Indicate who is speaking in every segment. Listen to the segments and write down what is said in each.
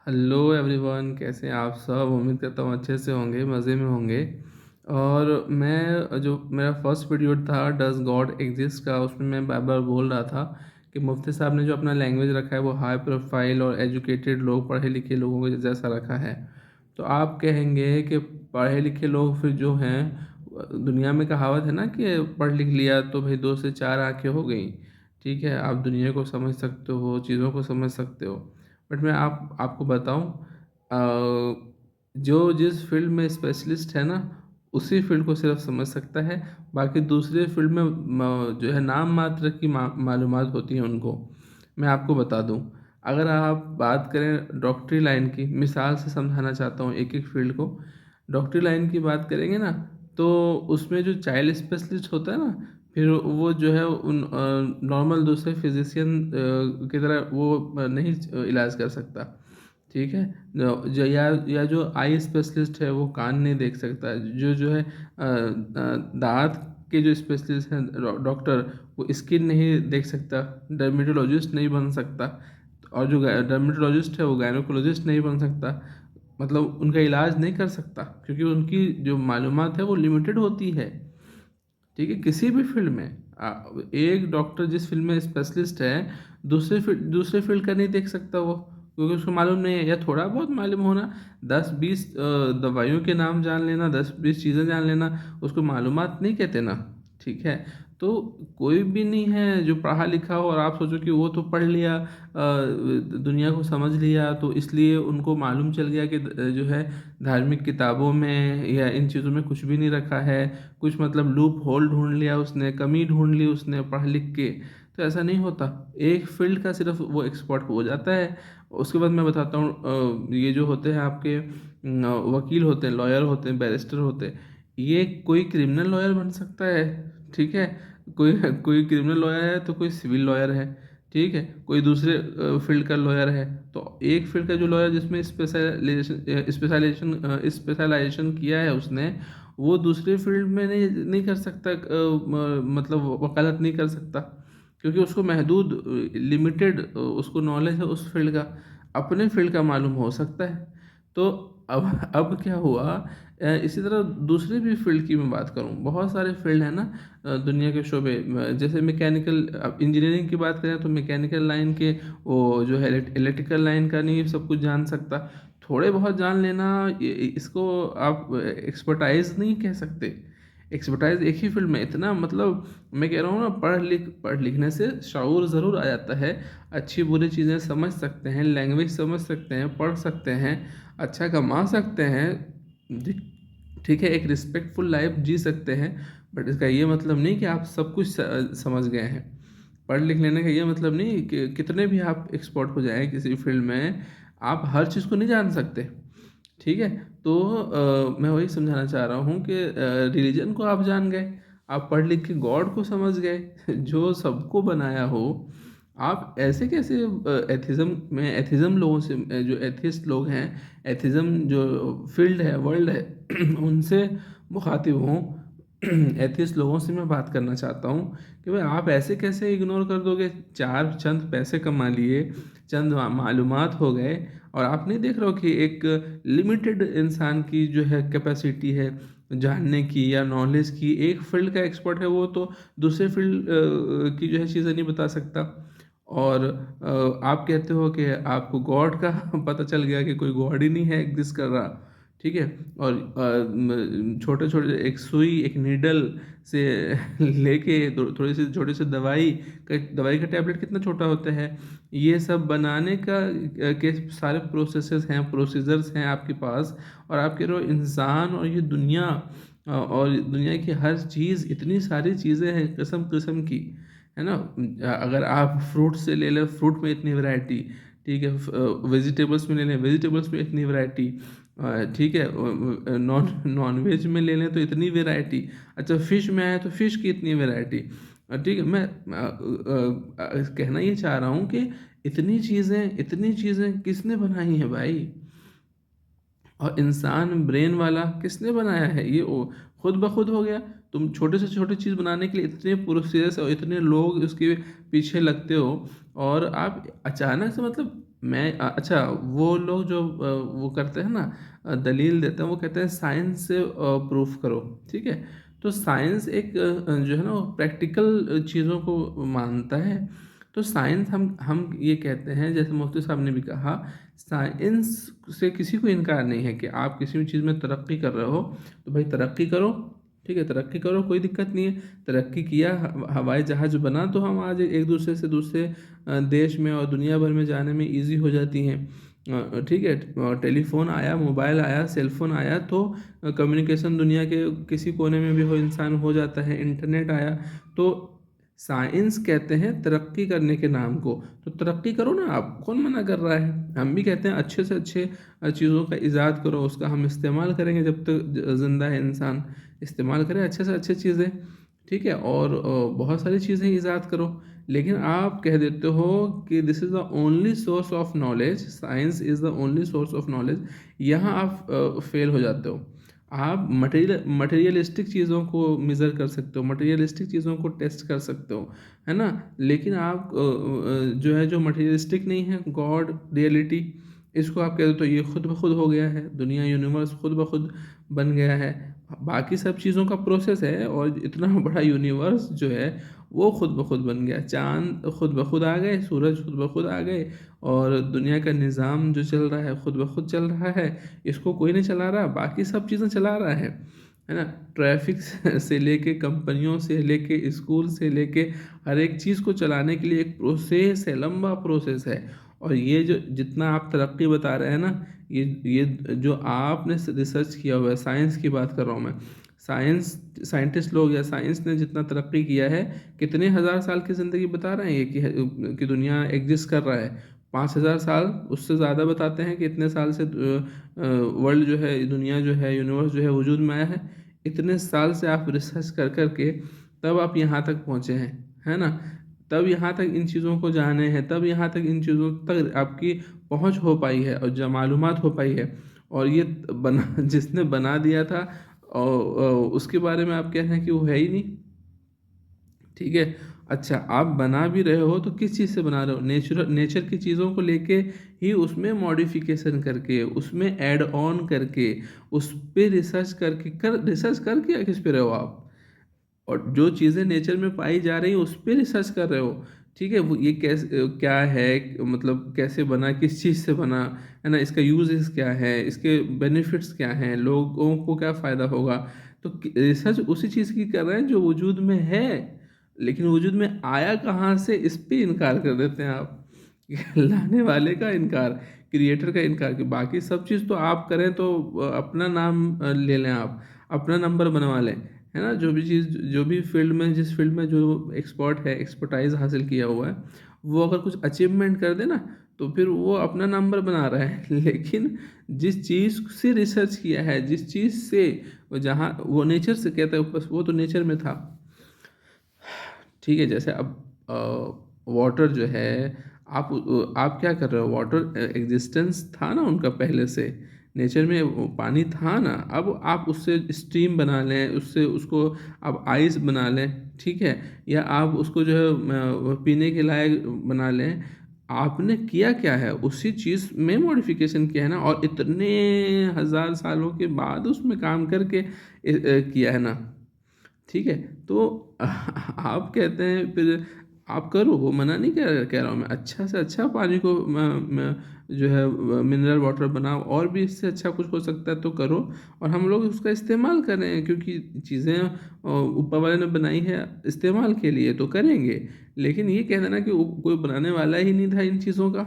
Speaker 1: Hello everyone, कैसे हैं आप सब। उम्मीद करता हूँ अच्छे से होंगे, मज़े में होंगे। और मैं जो मेरा फर्स्ट वीडियो था डज गॉड एग्जिस्ट का, उसमें मैं बार बार बोल रहा था कि मुफ्ती साहब ने जो अपना लैंग्वेज रखा है वो हाई प्रोफाइल और एजुकेटेड लोग, पढ़े लिखे लोगों के जैसा रखा है। तो आप कहेंगे कि पढ़े लिखे लोग फिर जो हैं, दुनिया में कहावत है ना कि पढ़ लिख लिया तो भाई दो से चार आंखें हो गई। ठीक है, आप दुनिया को समझ सकते हो, चीज़ों को समझ सकते हो। बट मैं आपको बताऊं, जो जिस फील्ड में स्पेशलिस्ट है ना, उसी फील्ड को सिर्फ समझ सकता है। बाकी दूसरे फील्ड में जो है नाम मात्र की मालूमात होती हैं उनको। मैं आपको बता दूं, अगर आप बात करें डॉक्टरी लाइन की, मिसाल से समझाना चाहता हूँ एक एक फील्ड को। डॉक्टरी लाइन की बात करेंगे ना, तो उसमें जो चाइल्ड स्पेशलिस्ट होता है ना, फिर वो जो है उन नॉर्मल दूसरे फिजिशियन की तरह वो नहीं इलाज कर सकता। ठीक है। या जो आई स्पेशलिस्ट है वो कान नहीं देख सकता। जो है दांत के जो स्पेशलिस्ट हैं डॉक्टर, वो स्किन नहीं देख सकता। डर्मेटोलॉजिस्ट नहीं बन सकता। और जो डर्मेटोलॉजिस्ट है वो गायनोकोलॉजिस्ट नहीं बन सकता। मतलब उनका इलाज नहीं कर सकता, क्योंकि उनकी जो मालूमात है वो लिमिटेड होती है। ठीक है, किसी भी फील्ड में एक डॉक्टर जिस फील्ड में स्पेशलिस्ट है, दूसरे फील्ड का नहीं देख सकता वो, क्योंकि उसको मालूम नहीं है। या थोड़ा बहुत मालूम होना, 10-20 दवाइयों के नाम जान लेना, 10-20 चीज़ें जान लेना, उसको मालूमात नहीं कहते ना। ठीक है। तो कोई भी नहीं है जो पढ़ा लिखा हो और आप सोचो कि वो तो पढ़ लिया, दुनिया को समझ लिया, तो इसलिए उनको मालूम चल गया कि जो है धार्मिक किताबों में या इन चीज़ों में कुछ भी नहीं रखा है। कुछ मतलब लूप होल ढूंढ लिया उसने, कमी ढूंढ ली उसने पढ़ लिख के। तो ऐसा नहीं होता। एक फील्ड का सिर्फ वो एक्सपर्ट हो जाता है। उसके बाद मैं बताता हूँ, ये जो होते हैं आपके वकील होते हैं, लॉयर होते हैं, बैरिस्टर होते हैं, ये कोई क्रिमिनल लॉयर बन सकता है। ठीक है। कोई कोई क्रिमिनल लॉयर है तो कोई सिविल लॉयर है। ठीक है, कोई दूसरे फील्ड का लॉयर है। तो एक फील्ड का जो लॉयर जिसमें स्पेशलाइजेशन किया है उसने, वो दूसरे फील्ड में नहीं नहीं कर सकता, मतलब वकालत नहीं कर सकता, क्योंकि उसको महदूद लिमिटेड उसको नॉलेज है उस फील्ड का। अपने फील्ड का मालूम हो सकता है। तो अब क्या हुआ, इसी तरह दूसरे भी फील्ड की मैं बात करूं, बहुत सारे फील्ड है ना, दुनिया के शोबे। जैसे मैकेनिकल इंजीनियरिंग की बात करें तो मैकेनिकल लाइन के वो जो है इलेक्ट्रिकल लाइन का नहीं सब कुछ जान सकता। थोड़े बहुत जान लेना, इसको आप एक्सपर्टाइज नहीं कह सकते। एक्सपर्टाइज एक ही फील्ड में इतना, मतलब मैं कह रहा हूँ ना, पढ़ लिखने से शऊर ज़रूर आ जाता है। अच्छी बुरी चीज़ें समझ सकते हैं, लैंग्वेज समझ सकते हैं, पढ़ सकते हैं, अच्छा कमा सकते हैं। ठीक है, एक रिस्पेक्टफुल लाइफ जी सकते हैं। बट इसका ये मतलब नहीं कि आप सब कुछ समझ गए हैं। पढ़ लिख लेने का ये मतलब नहीं कि कितने भी आप एक्सपर्ट हो जाएं किसी फील्ड में, आप हर चीज़ को नहीं जान सकते। ठीक है। तो मैं वही समझाना चाह रहा हूँ कि रिलीजन को आप जान गए, आप पढ़ लिख के गॉड को समझ गए जो सबको बनाया हो। आप ऐसे कैसे एथिज्म में, एथिज्म लोगों से, जो एथिस्ट लोग हैं, एथिज्म जो फील्ड है, वर्ल्ड है उनसे मुखातिब हों। एथिस्ट लोगों से मैं बात करना चाहता हूँ कि भाई आप ऐसे कैसे इग्नोर कर दोगे। चार चंद पैसे कमा लिए, चंद मालूमात हो गए, और आप नहीं देख रहे हो कि एक लिमिटेड इंसान की जो है कैपेसिटी है जानने की या नॉलेज की। एक फील्ड का एक्सपर्ट है, वो तो दूसरे फील्ड की जो है चीज़ें नहीं बता सकता। और आप कहते हो कि आपको गॉड का पता चल गया कि कोई गॉड ही नहीं है एग्जिस्ट कर रहा। ठीक है। और छोटे छोटे एक सुई, एक नीडल से लेके थोड़ी सी छोटी सी दवाई का टैबलेट कितना छोटा होता है, ये सब बनाने का के सारे प्रोसेसेस हैं, प्रोसीजर्स हैं आपके पास। और आप कह रहे हो इंसान और ये दुनिया, और दुनिया की हर चीज़, इतनी सारी चीज़ें हैं किस्म किस्म की, है ना। अगर आप फ्रूट से ले लें, फ्रूट में इतनी वैरायटी। ठीक है। वेजिटेबल्स में ले लें, वेजिटेबल्स में इतनी वैरायटी। ठीक है। नॉन वेज में ले लें तो इतनी वैरायटी। अच्छा, फिश में आए तो फिश की इतनी वैरायटी। ठीक है। मैं कहना ये चाह रहा हूँ कि इतनी चीज़ें किसने बनाई हैं भाई। और इंसान ब्रेन वाला किसने बनाया है, ये वो खुद ब खुद हो गया। तुम छोटे से छोटे चीज़ बनाने के लिए इतने प्रोसेस और इतने लोग उसके पीछे लगते हो। और आप अचानक से मतलब अच्छा वो लोग जो वो करते हैं ना, दलील देते हैं, वो कहते हैं साइंस से प्रूफ करो, ठीक है। तो साइंस एक जो है ना वो प्रैक्टिकल चीज़ों को मानता है। तो साइंस हम ये कहते हैं, जैसे मुफ्ती साहब ने भी कहा, साइंस से किसी को इनकार नहीं है कि आप किसी भी चीज़ में तरक्की कर रहे हो तो भाई तरक्की करो, ठीक है, तरक्की करो, कोई दिक्कत नहीं है। तरक्की किया, हवाई जहाज़ बना, तो हम आज एक दूसरे से दूसरे देश में और दुनिया भर में जाने में इजी हो जाती हैं। ठीक है, टेलीफोन आया, मोबाइल आया, सेलफोन आया, तो कम्युनिकेशन दुनिया के किसी कोने में भी हो इंसान हो जाता है। इंटरनेट आया, तो साइंस कहते हैं तरक्की करने के नाम को, तो तरक्की करो ना आप, कौन मना कर रहा है। हम भी कहते हैं अच्छे से अच्छे चीज़ों का इजाद करो, उसका हम इस्तेमाल करेंगे जब तक ज़िंदा है इंसान, इस्तेमाल करें अच्छे से अच्छे चीज़ें, ठीक है। और बहुत सारी चीज़ें ईजाद करो, लेकिन आप कह देते हो कि this is the only source of knowledge, science is the only source of knowledge. यहाँ आप फेल हो जाते हो। आप मटेरियलिस्टिक चीज़ों को मेज़र कर सकते हो, मटेरियलिस्टिक चीज़ों को टेस्ट कर सकते हो, है ना। लेकिन आप जो है, जो मटेरियलिस्टिक नहीं है, गॉड, रियलिटी, इसको आप कह दो तो ये खुद ब खुद हो गया है, दुनिया, यूनिवर्स खुद ब खुद बन गया है। बाकी सब चीज़ों का प्रोसेस है, और इतना बड़ा यूनिवर्स जो है वो खुद ब खुद बन गया। चाँद खुद ब खुद आ गए, सूरज खुद ब खुद आ गए, और दुनिया का निज़ाम जो चल रहा है खुद ब खुद चल रहा है। इसको कोई नहीं चला रहा, बाकी सब चीज़ें चला रहा है ना। ट्रैफिक से लेके, कंपनियों से लेके, स्कूल से लेके, हर एक चीज़ को चलाने के लिए एक प्रोसेस है, लंबा प्रोसेस है। और ये जो जितना आप तरक्की बता रहे हैं ना, ये जो आपने रिसर्च किया हुआ है, साइंस की बात कर रहा हूँ मैं, साइंटिस्ट लोग या साइंस ने जितना तरक्की किया है, कितने हज़ार साल की ज़िंदगी बता रहे हैं ये कि दुनिया एग्जिस्ट कर रहा है। 5,000 साल, उससे ज़्यादा बताते हैं कि इतने साल से वर्ल्ड जो है, दुनिया जो है, यूनिवर्स जो है वजूद में आया है। इतने साल से आप रिसर्च कर कर के तब आप यहाँ तक पहुँचे हैं, है ना। तब यहाँ तक इन चीज़ों को जाने हैं, तब यहाँ तक इन चीज़ों तक आपकी पहुँच हो पाई है और जो मालूमात हो पाई है। और ये बना जिसने बना दिया था, उसके बारे में आप कह रहे हैं कि वो है ही नहीं, ठीक है। अच्छा, आप बना भी रहे हो तो किस चीज़ से बना रहे हो, नेचर की चीज़ों को लेके ही, उसमें मॉडिफिकेशन करके, उसमें ऐड ऑन करके, उस पे रिसर्च करके किस पे रहे हो आप। और जो चीज़ें नेचर में पाई जा रही हैं उस पे रिसर्च कर रहे हो, ठीक है। वो ये कैसे, क्या है, मतलब कैसे बना, किस चीज़ से बना, है ना, इसका यूजेस क्या है, इसके बेनिफिट्स क्या हैं, लोगों को क्या फ़ायदा होगा। तो रिसर्च उसी चीज़ की कर रहे हैं जो वजूद में है, लेकिन वजूद में आया कहाँ से, इस पे इनकार कर देते हैं आप। लाने वाले का इनकार, क्रिएटर का इनकार, कि बाकी सब चीज़ तो आप करें तो अपना नाम ले लें आप, अपना नंबर बनवा लें, है ना। जो भी चीज़, जो भी फील्ड में, जिस फील्ड में जो एक्सपर्ट है, एक्सपर्टाइज हासिल किया हुआ है, वो अगर कुछ अचीवमेंट कर दे ना, तो फिर वो अपना नंबर बना रहा है। लेकिन जिस चीज़ से रिसर्च किया है, जिस चीज़ से वो, जहाँ वो नेचर से कहता है, बस वो तो नेचर में था, ठीक है। जैसे अब वाटर जो है, आप क्या कर रहे हो, वाटर एग्जिस्टेंस था ना उनका पहले से, नेचर में वो पानी था ना। अब आप उससे स्टीम बना लें, उससे उसको आप आइस बना लें, ठीक है, या आप उसको जो है पीने के लायक बना लें। आपने किया क्या है, उसी चीज़ में मॉडिफिकेशन किया है ना, और इतने हज़ार सालों के बाद उसमें काम करके किया है ना, ठीक है। तो आप कहते हैं फिर आप करो, वो मना नहीं कह रहा हूँ मैं, अच्छा से अच्छा पानी को जो है मिनरल वाटर बनाओ, और भी इससे अच्छा कुछ हो सकता है तो करो, और हम लोग उसका इस्तेमाल करें, क्योंकि चीज़ें ऊपर वाले ने बनाई है इस्तेमाल के लिए, तो करेंगे। लेकिन ये कह देना कि कोई बनाने वाला ही नहीं था इन चीज़ों का,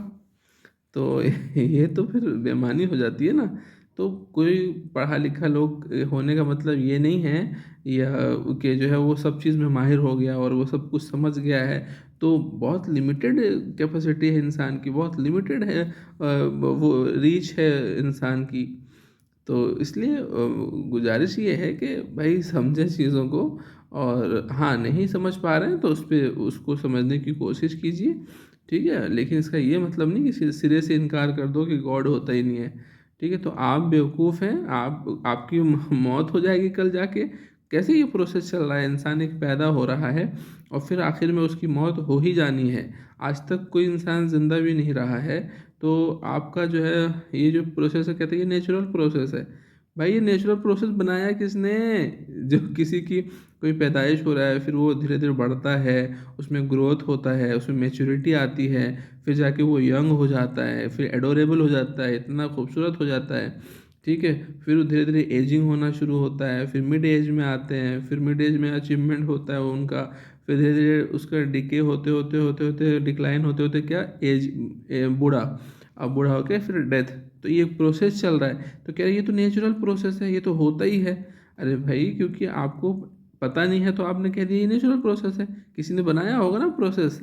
Speaker 1: तो ये तो फिर बेईमानी हो जाती है ना। तो कोई पढ़ा लिखा लोग होने का मतलब ये नहीं है या कि जो है वो सब चीज़ में माहिर हो गया और वो सब कुछ समझ गया है। तो बहुत लिमिटेड कैपेसिटी है इंसान की, बहुत लिमिटेड है वो रीच है इंसान की। तो इसलिए गुजारिश ये है कि भाई समझें चीज़ों को, और हाँ, नहीं समझ पा रहे हैं तो उस पे उसको समझने की कोशिश कीजिए, ठीक है। लेकिन इसका ये मतलब नहीं कि सिरे से इनकार कर दो कि गॉड होता ही नहीं है, ठीक है। तो आप बेवकूफ़ हैं, आपकी मौत हो जाएगी कल जाके, कैसे ये प्रोसेस चल रहा है, इंसान एक पैदा हो रहा है और फिर आखिर में उसकी मौत हो ही जानी है। आज तक कोई इंसान ज़िंदा भी नहीं रहा है, तो आपका जो है ये जो प्रोसेस है, कहते हैं ये नेचुरल प्रोसेस है। भाई ये नेचुरल प्रोसेस बनाया किसने? जो किसी की कोई पैदाइश हो रहा है, फिर वो धीरे-धीरे बढ़ता है, उसमें ग्रोथ होता है, उसमें मैच्योरिटी आती है, फिर जाके वो यंग हो जाता है, फिर एडोरेबल हो जाता है, इतना खूबसूरत हो जाता है, ठीक है? फिर वो धीरे-धीरे एजिंग होना शुरू होता है, फिर मिड एज में आते हैं, फिर मिड एज में अचीवमेंट होता है उनका, फिर धीरे-धीरे उसका डिके होते-होते डिक्लाइन होते-होते क्या बूढ़ा, अब बूढ़ा होके फिर डेथ। तो ये प्रोसेस चल रहा है, तो कह रहे ये तो नेचुरल प्रोसेस है, ये तो होता ही है। अरे भाई क्योंकि आपको पता नहीं है तो आपने कह दिया ये नेचुरल प्रोसेस है, किसी ने बनाया होगा ना प्रोसेस।